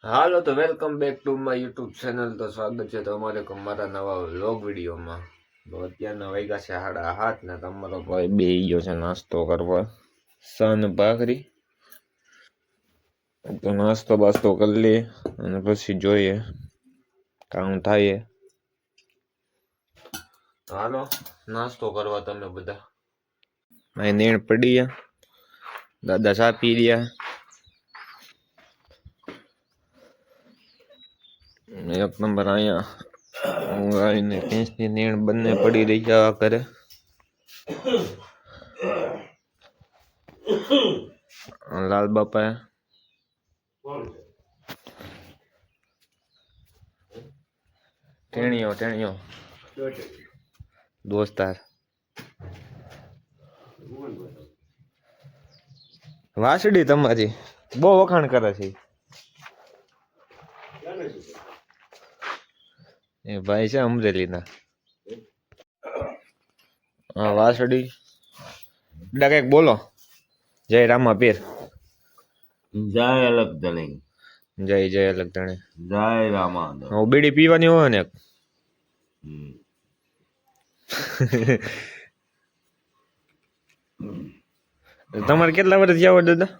હાલો તો welcome back to my YouTube channel. તો સ્વાગત છે તમારે મારા નવા વ્લોગ વિડીયોમાં. તો અત્યારના વાગ્યા છે 7:30 ને તમારો ભાઈ બે ગયો છે નાસ્તો કરવા. સન ભાખરી તો નાસ્તો બાસ્તો કરી લઈએ અને પછી જોઈએ કામ થાય. હાલો નાસ્તો કરવા તમે બધા. અહીં નીણ પડી ગયા, દાદા ચા પી રહ્યા. એક નંબર અહીંયા ગાયને ભેંસની નીણ બંને પડી રહી જવા કરે. લાલ બાપા ટેણીઓ દોસ્તાર વાસડી તમારી બહુ વખાણ કરે છે. એ ભાઈ છે અમરેલીના. હા વાસડી કઈક બોલો. જય રામા પીર. જય અલગ ધણી. જય અલગ ધણી. જય રામા. હું બીડી પીવાની હોય ને. તમારે કેટલા વર્ષ થયા હોય દાદા?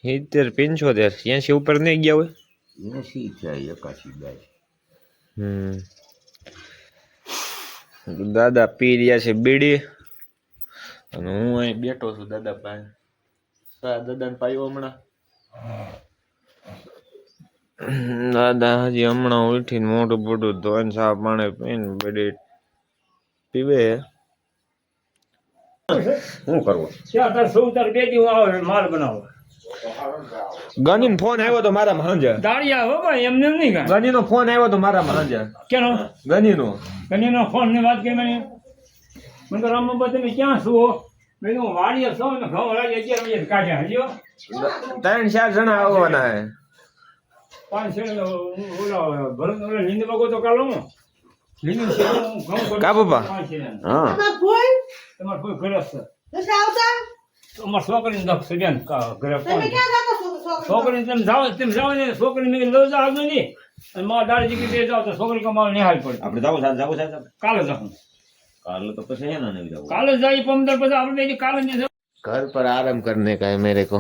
70 75 80 ઉપર નહીં ગયા હોય? 80 છે 81 દાદા પી રહ્યા છે બીડી અને હું અહીં બેઠો છું દાદા પાસે. દાદા ને પાયો હમણાં. દાદા હજી હમણાં ઉઠીને મોટું મોટું ધોઈને સાફ પાણી પીને બીડી પીવે. શું કરવું? માલ બનાવો. ગની ફોન આવ્યો તો મારા સાંજે. દાળિયા હો ભાઈ એમને નહીં કાંઈ. ગની નો ફોન આવ્યો તો મારા સાંજે. કેનો? ગનીનો ફોન ની વાત કરી મને. મને તો રામબાબા તમે ક્યાં છો? મેં કીધું વાડીએ છો ને ઘઉં લાગી 11 વાગે કાઢ્યા હજો. 3-4 જણા આવવાના હે. 5 છે ઓલા ભરત ઓલા લીંદ બાગો તો કાલો લીંદ છે ઘઉં કા બાપા? હા તમાર કોઈ ઘરે છે અમાર છોકરીને દક્ષ બેન ઘરે છોકરીને તમે જાઓ ને છોકરી મેં લઈ જાવ નહીં અને મારા દાડી જગ્યાએ જાવ તો છોકરી કમાવા નિહાળ પડે. આપણે જાવું સાહેબ કાલે જાઉં. કાલે તો પછી હે ને જાવું. કાલે જાય 15 પછી આપણે કાલે નહીં જાવ. घर पर आराम करने का है मेरे को.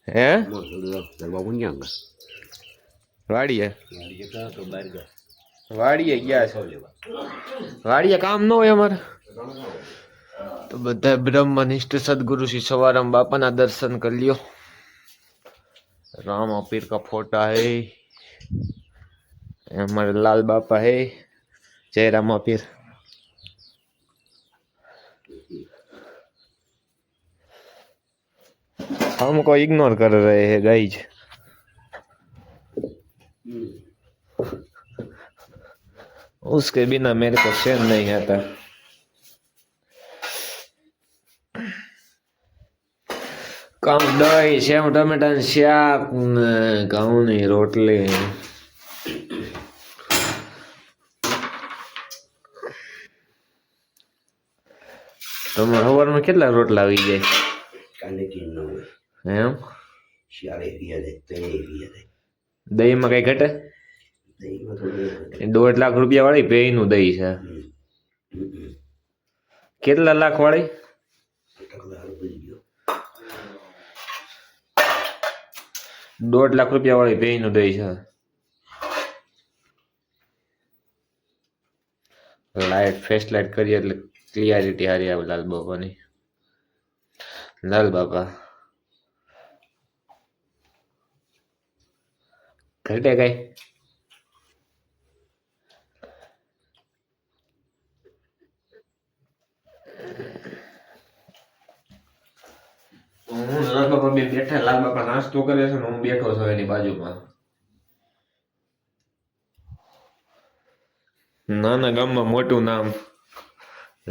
है વાડીએ ગયા છે. વાડીએ કામ ન હોય અમારે તો બધા બ્રહ્મનિષ્ઠ સદગુરુ શ્રી સવારામ બાપાના દર્શન કરી લ્યો. रामा पीर का फोटा है, हमारे लाल बापा है. जय रामा पीर. हमको इग्नोर कर रहे हैं गाइज. उसके बिना मेरे को चैन नहीं आता. ઘઉં દહીં સેવ ટમેટાનું શાક ને ઘઉંની રોટલી. તમારે સવારમાં કેટલા રોટલા આવી જાય? એમ દહીંમાં કઈ ઘટે? 1.5 લાખ રૂપિયા વાળી પેયનું દહીં છે. કેટલા લાખ વાળી? 1.5 લાખ રૂપિયા વાળી પેયનું દહીં છે. લાઈટ ફેસ લાઈટ કરીએ એટલે ક્લિયરિટી હારી આવે લાલ બાપાની. લાલ બાપા ઘટે કઈ? હું લાલ બાપા બે બેઠા. લાલ બાપા નાસ્તો કરે છે ને હું બેઠો છું એની બાજુમાં. નાના ગામમાં મોટું નામ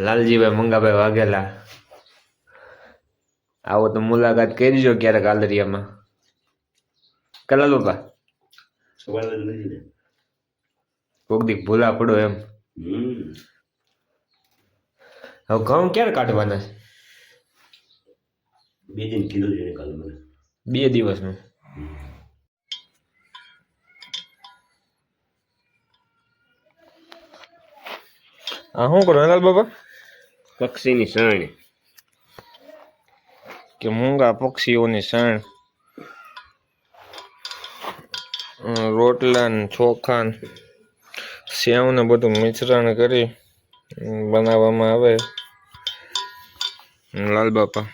લાલજીભાઈ મંગાભાઈ વાઘેલા. આવો તો મુલાકાત કરજો ક્યારેક આલરિયામાં. કલાલ બાપા કોક દી ભૂલા પડો એમ. હવે ઘઉં ક્યારે કાઢવાના? 2 દિન કીધું છે કાલે મને. 2 દિવસનું. આ શું કરો લાલ બાપા? પક્ષીની સાણ. કે મૂંગા પક્ષીઓની સાણ, રોટલા ને ચોખા ને સેવ ને બધું મિશ્રણ કરી બનાવવામાં આવે. લાલ બાપા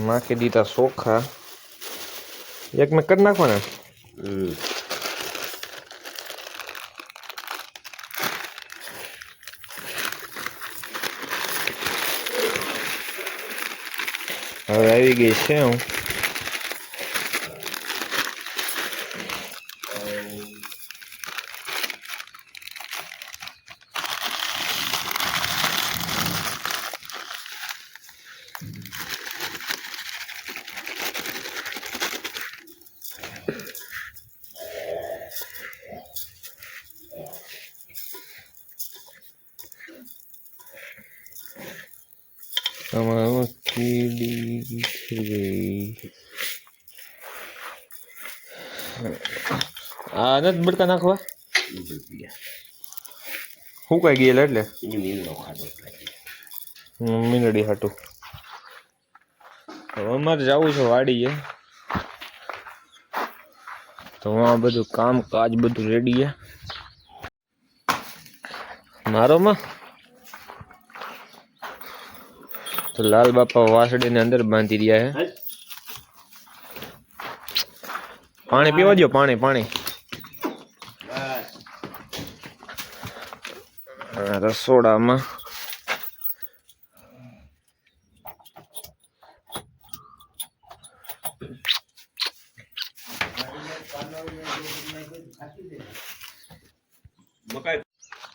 નાખી દીધા ચોખા. એક મેં કરી નાખવાના. હવે આવી ગઈ છે હું. આમાં કીડી ગઈ. આ નથી બડકા નાખવા, શું કઈ ગયેલા એટલે મીનડી હાટું. હવે અમારે જવું છે વાડીએ, તો આ બધું કામ કાજ બધું રેડી છે મારો માં. તો લાલ બાપા વાસળી ને અંદર બાંધી રહ્યા છે. પાણી પીવા દો, પાણી પાણી. રસોડામાં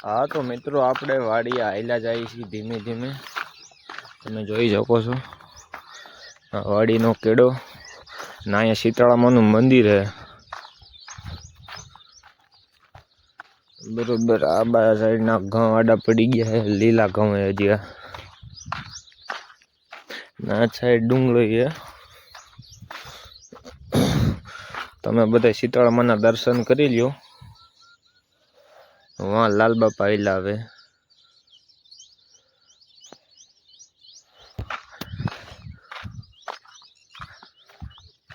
હા તો મિત્રો આપણે વાડીએ આયલા જાય છીએ ધીમે ધીમે. તમે જોઈ શકો છો આ વાડીનો કેડો. ના અહીંયા શીતળામાનું મંદિર છે બરોબર. આ બાજુ સાઈડના ઘઉં આડા પડી ગયા છે, લીલા ઘઉં હજી. ના સાઈડ ડુંગળી છે. તમે બધા શીતળામાના દર્શન કરી લ્યો. વहाँ लाल बापा आइला हवे.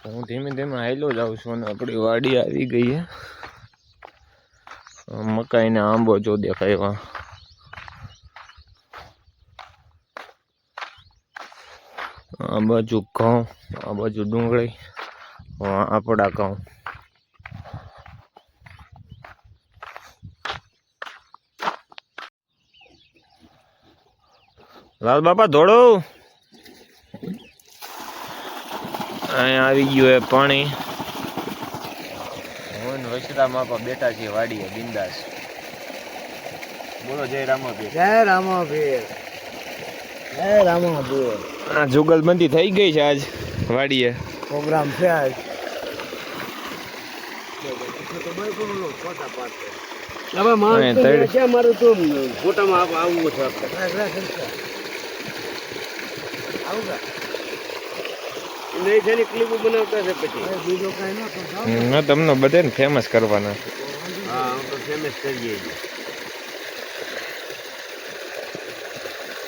હું ધીમે ધીમે હાઈલો જાઉં છું અને આપણી વાડી આવી ગઈ છે. મકાઈ ને આંબો જો દેખાય. આ બાજુ ઘઉં, આ બાજુ ડુંગળી, આપડા ઘઉં. લાલ બાપા દોડો. અહીંયા આવી ગયું એ પાણી. હું વૈશ્રા માપા બેઠા છીએ વાડીએ બિંદાસ. બોલો જય રામાભીર. જય રામાભીર, જય રામાભીર. આ જુગલબંધી થઈ ગઈ છે આજ વાડીએ. પ્રોગ્રામ છે આજ. મારું તો ફોટામાં આવવું છે. તમને બધાને ફેમસ કરવાના. હા, ફેમસ કરીએ.